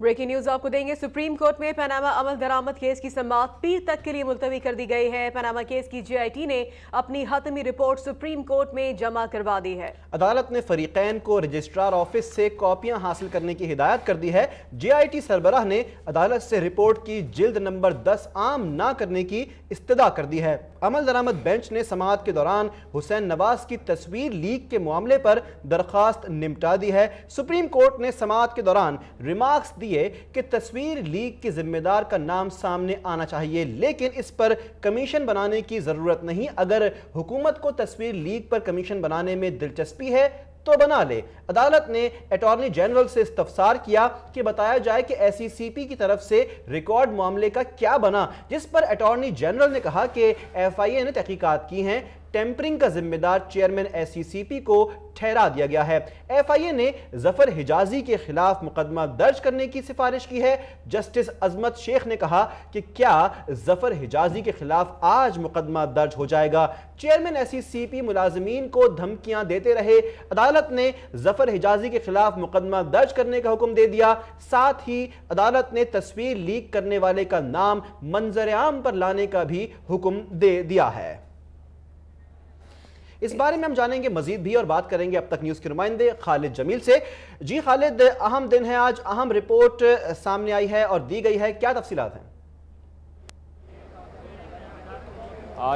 Breaking news आपको देंगे। Supreme court में पनामा अमल दरामद केस की समाअत पीर तक के लिए मुलतवी कर दी गई है। पनामा केस की जीआईटी ने अपनी हतमी रिपोर्ट सुप्रीम कोर्ट में जमा करवा दी है। अदालत ने फरीकैन को रजिस्ट्रार ऑफिस से कॉपियां हासिल करने की हिदायत कर दी है। जीआईटी सरबराह ने अदालत से रिपोर्ट की जिल्द नंबर 10 आम ना करने की इस्तदा कर दी है। अमल दरामद बेंच ने समाअत के दौरान हुसैन नवाज की तस्वीर लीक के मामले पर दरख्वास्त निपटा दी है। सुप्रीम कोर्ट ने समाअत के दौरान रिमार्क्स दिए कि तस्वीर लीक के जिम्मेदार का नाम सामने आना चाहिए, लेकिन इस पर कमीशन बनाने की जरूरत नहीं। अगर हुकूमत को तस्वीर लीक पर कमीशन बनाने में दिलचस्पी है तो बना ले। अदालत ने अटॉर्नी जनरल से इस्तफसार किया कि बताया जाए कि एसईसीपी की तरफ से रिकॉर्ड मामले का क्या बना, जिस पर अटॉर्नी जनरल ने कहा कि एफआईए ने तहकीकात की हैं। टेम्परिंग का जिम्मेदार चेयरमैन एसईसीपी को ठहरा दिया गया है। एफआईए ने जफर हिजाजी के खिलाफ मुकदमा दर्ज करने की सिफारिश की है। जस्टिस अजमत शेख ने कहा कि क्या जफर हिजाजी के खिलाफ आज मुकदमा दर्ज हो जाएगा। चेयरमैन एसईसीपी मुलाजिमीन को धमकियां देते रहे। अदालत ने जफर हिजाजी के खिलाफ मुकदमा दर्ज करने का हुक्म दे दिया। साथ ही अदालत ने तस्वीर लीक करने वाले का नाम मंजर आम पर लाने का भी हुक्म दे दिया है। इस बारे में हम जानेंगे मजीद भी और बात करेंगे अब तक न्यूज़ के नुमाइंदे खालिद जमील से। जी खालिद, अहम दिन है आज, अहम रिपोर्ट सामने आई है और दी गई है, क्या तफसीलात हैं?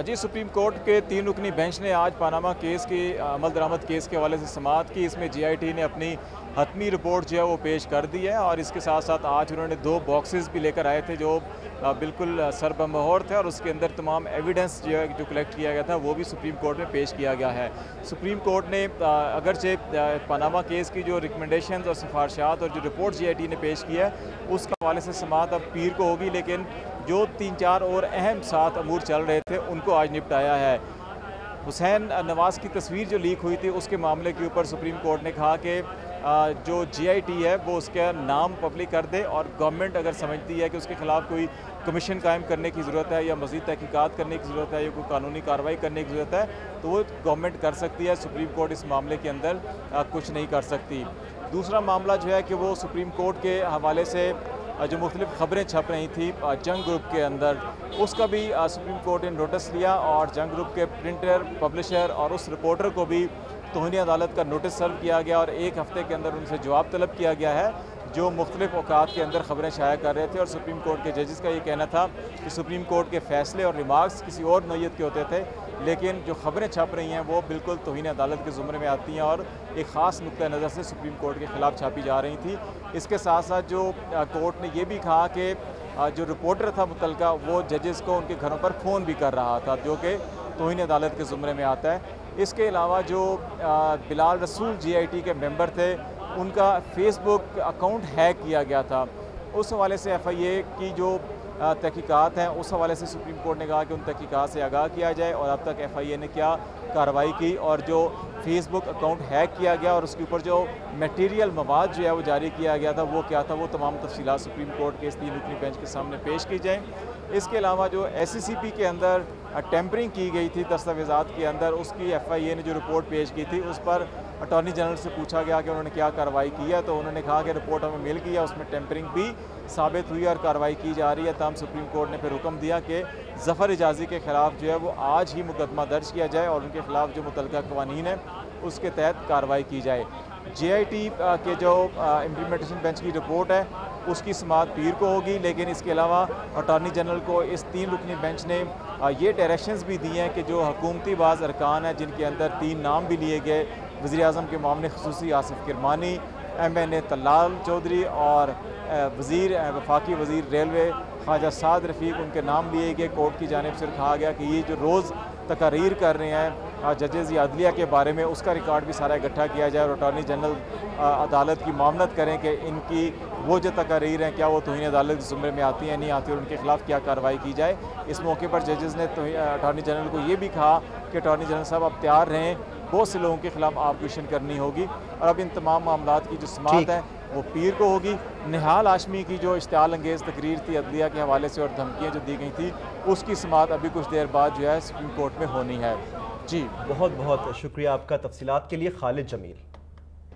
जी, सुप्रीम कोर्ट के 3 रुकनी बेंच ने आज पनामा केस की अमल दरामद केस के हवाले से समाअत की। इसमें जीआईटी ने अपनी हतमी रिपोर्ट जो है वो पेश कर दी है और इसके साथ साथ आज उन्होंने 2 बॉक्सेस भी लेकर आए थे जो बिल्कुल सरबमोहर थे और उसके अंदर तमाम एविडेंस जो कलेक्ट किया गया था वो भी सुप्रीम कोर्ट में पेश किया गया है। सुप्रीम कोर्ट ने अगरचे पनामा केस की जो रिकमेंडेशंस और सिफारशात और जो रिपोर्ट जीआईटी ने पेश की है उसके हवाले से समाअत अब पीर को होगी, लेकिन जो 3-4 और अहम 7 अमूर चल रहे थे उनको आज निपटाया है। हुसैन नवाज की तस्वीर जो लीक हुई थी उसके मामले के ऊपर सुप्रीम कोर्ट ने कहा कि जो जीआईटी है वो उसका नाम पब्लिक कर दे और गवर्नमेंट अगर समझती है कि उसके खिलाफ कोई कमीशन कायम करने की ज़रूरत है या मज़ीद तहकीकात करने की ज़रूरत है या कोई कानूनी कार्रवाई करने की ज़रूरत है तो वो गवर्नमेंट कर सकती है। सुप्रीम कोर्ट इस मामले के अंदर कुछ नहीं कर सकती। दूसरा मामला जो है कि वो सुप्रीम कोर्ट के हवाले से जो मुख्तलिफ खबरें छप रही थी जंग ग्रुप के अंदर, उसका भी सुप्रीम कोर्ट ने नोटिस लिया और जंग ग्रुप के प्रिंटर, पब्लिशर और उस रिपोर्टर को भी तौहीन अदालत का नोटिस सर्व किया गया और 1 हफ्ते के अंदर उनसे जवाब तलब किया गया है जो मुख्तलिफ औकात के अंदर खबरें शाया कर रहे थे। और सुप्रीम कोर्ट के जजेस का ये कहना था कि सुप्रीम कोर्ट के फैसले और रिमार्क्स किसी और नौयत के होते थे, लेकिन जो खबरें छप रही हैं वो बिल्कुल तौहीन अदालत के ज़ुमरे में आती हैं और एक ख़ास नुक्ता नज़र से सुप्रीम कोर्ट के ख़िलाफ़ छापी जा रही थी। इसके साथ साथ जो कोर्ट ने ये भी कहा कि जो रिपोर्टर था मुतलका वो जजेस को उनके घरों पर फ़ोन भी कर रहा था जो कि तौहीन अदालत के ज़ुमरे में आता है। इसके अलावा जो बिलाल रसूल जीआईटी के मेंबर थे उनका फेसबुक अकाउंट हैक किया गया था। उस हवाले से एफआईए की जो तहकीकात हैं उस हवाले से सुप्रीम कोर्ट ने कहा कि उन तहकीकात से आगाह किया जाए और अब तक एफआईए ने क्या कार्रवाई की और जो फेसबुक अकाउंट हैक किया गया और उसके ऊपर जो मटेरियल मवाद जो है वो जारी किया गया था वो क्या था, वो तमाम तफसीलात सुप्रीम कोर्ट के इस 3 रुकनी बेंच के सामने पेश की जाएँ। इसके अलावा जो एसईसीपी के अंदर टेम्परिंग की गई थी दस्तावेज़ात के अंदर, उसकी एफआईए ने जो रिपोर्ट पेश की थी उस पर अटॉर्नी जनरल से पूछा गया कि उन्होंने क्या कार्रवाई की है, तो उन्होंने कहा कि रिपोर्ट हमें मिल गई है, उसमें टेम्परिंग भी साबित हुई और कार्रवाई की जा रही है। तमाम सुप्रीम कोर्ट ने फिर हुक्म दिया कि जफर हिजाजी के खिलाफ जो है वो आज ही मुकदमा दर्ज किया जाए और उनके खिलाफ जो मुतलका कवानीन है उसके तहत कार्रवाई की जाए। जीआईटी के जो इम्प्लीमेंटेशन बेंच की रिपोर्ट है उसकी समाअत पीर को होगी, लेकिन इसके अलावा अटॉर्नी जनरल को इस 3 रुकनी बेंच ने ये डायरेक्शंस भी दिए हैं कि जो हुकूमती बाज़ अरकान हैं जिनके अंदर 3 नाम भी लिए गए, वज़ीर-ए-आज़म के मामले ख़ुसूसी आसिफ किरमानी, MNA तल्लाल चौधरी और वफाकी वज़ीर रेलवे ख्वाजा साद रफ़ीक, उनके नाम लिए गए। कोर्ट की जानिब से कहा गया कि ये जो रोज़ तकारीर कर रहे हैं जजेस या अदलिया के बारे में उसका रिकॉर्ड भी सारा इकट्ठा किया जाए और अटॉर्नी जनरल अदालत की मामलत करें कि इनकी वो जो तकारीर हैं क्या वो तौहीन अदालत के ज़ुमरे में आती हैं नहीं आती और उनके खिलाफ क्या कार्रवाई की जाए। इस मौके पर जजेस ने अटॉर्नी जनरल को ये भी कहा कि अटॉर्नी जनरल साहब आप तैयार रहें, बहुत से लोगों के खिलाफ ऑब्जेक्शन करनी होगी और अब इन तमाम मामलात की जो समाअत है वो पीर को होगी। निहाल हाशमी की जो इश्तियाल अंगेज़ तकरीर थी अदलिया के हवाले से और धमकियाँ जो दी गई थी उसकी समाअत अभी कुछ देर बाद जो है सुप्रीम कोर्ट में होनी है। जी बहुत बहुत शुक्रिया आपका तफसीलात के लिए खालिद जमील।